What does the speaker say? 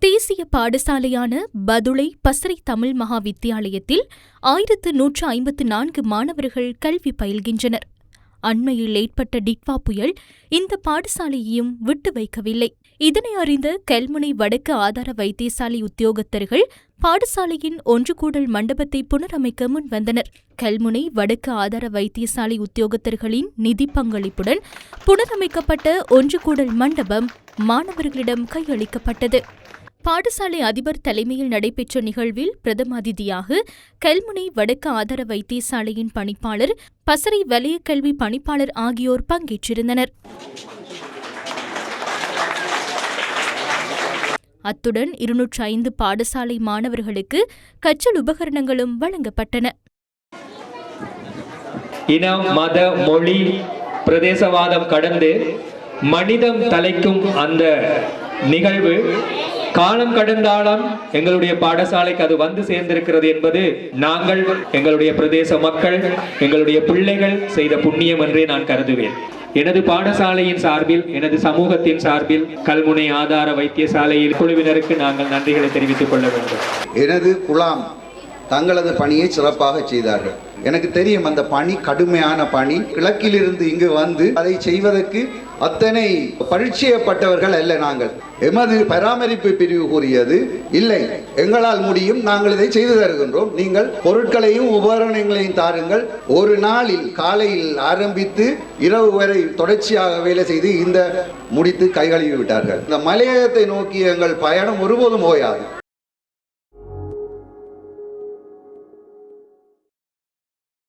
தேசிய பாடசாலையான பதுளை பசறை தமிழ் மகா வித்தியாலயத்தில் 1154 மாணவர்கள் கல்வி பயில்கின்றனர். அண்மையில் ஏற்பட்ட டிட்வா புயல் இந்த பாடசாலையையும் விட்டு வைக்கவில்லை. இதனை அறிந்த கல்முனை வடக்கு ஆதார வைத்தியசாலை உத்தியோகத்தர்கள் பாடசாலையின் ஒன்றுகூடல் மண்டபத்தை புனரமைக்க முன்வந்தனர். கல்முனை வடக்கு ஆதார வைத்தியசாலை உத்தியோகத்தர்களின் நிதி பங்களிப்புடன் புனரமைக்கப்பட்ட ஒன்றுகூடல் மண்டபம் மாணவர்களிடம் கையளிக்கப்பட்டது. பாடசாலை அதிபர் தலைமையில் நடைபெற்ற நிகழ்வில் பிரதம அதிதியாக கல்முனை வடக்கு ஆதார வைத்தியசாலையின் பணிப்பாளர், பசறை வலய கல்வி பணிப்பாளர் ஆகியோர் பங்கேற்றிருந்தனர். அத்துடன் 205 பாடசாலை மாணவர்களுக்கு கற்றல் உபகரணங்களும் வழங்கப்பட்டன. இனம், மத, மொழி, பிரதேசவாதம் கடந்து மனிதம் தலைக்கும் அந்த நிகழ்வு காலம் கடந்தாலும் எங்களுடைய பாடசாலைக்கு அது வந்து சேர்ந்திருக்கிறது என்பது நாங்கள், எங்களுடைய பிரதேச மக்கள், எங்களுடைய பிள்ளைகள் செய்த புண்ணியம் என்றே நான் கருதுவேன். எனது பாடசாலையின் சார்பில், எனது சமூகத்தின் சார்பில் கல்முனை ஆதார வைத்தியசாலையில் குழுவினருக்கு நாங்கள் நன்றிகளை தெரிவித்துக் கொள்ள வேண்டும். எனது குலாம் தங்களது பணியை சிறப்பாக செய்தார்கள். எனக்கு தெரியும் அந்த பணி கடுமையான பணி. கிழக்கிலிருந்து இங்கு வந்து அதை செய்வதற்கு அத்தனை பரிச்சயப்பட்டவர்கள் அல்ல. நாங்கள் எமது பராமரிப்பு பிரிவு கூறியது இல்லை, எங்களால் முடியும், நாங்கள் இதை செய்து தருகின்றோம், நீங்கள் பொருட்களையும் உபகரணங்களையும் தாருங்கள். ஒரு நாளில் காலையில் ஆரம்பித்து இரவு வரை தொடர்ச்சியாக வேலை செய்து இந்த முடித்து கைகழுவி விட்டார்கள். இந்த மலையகத்தை நோக்கி எங்கள் பயணம் ஒருபோதும் ஓயாது.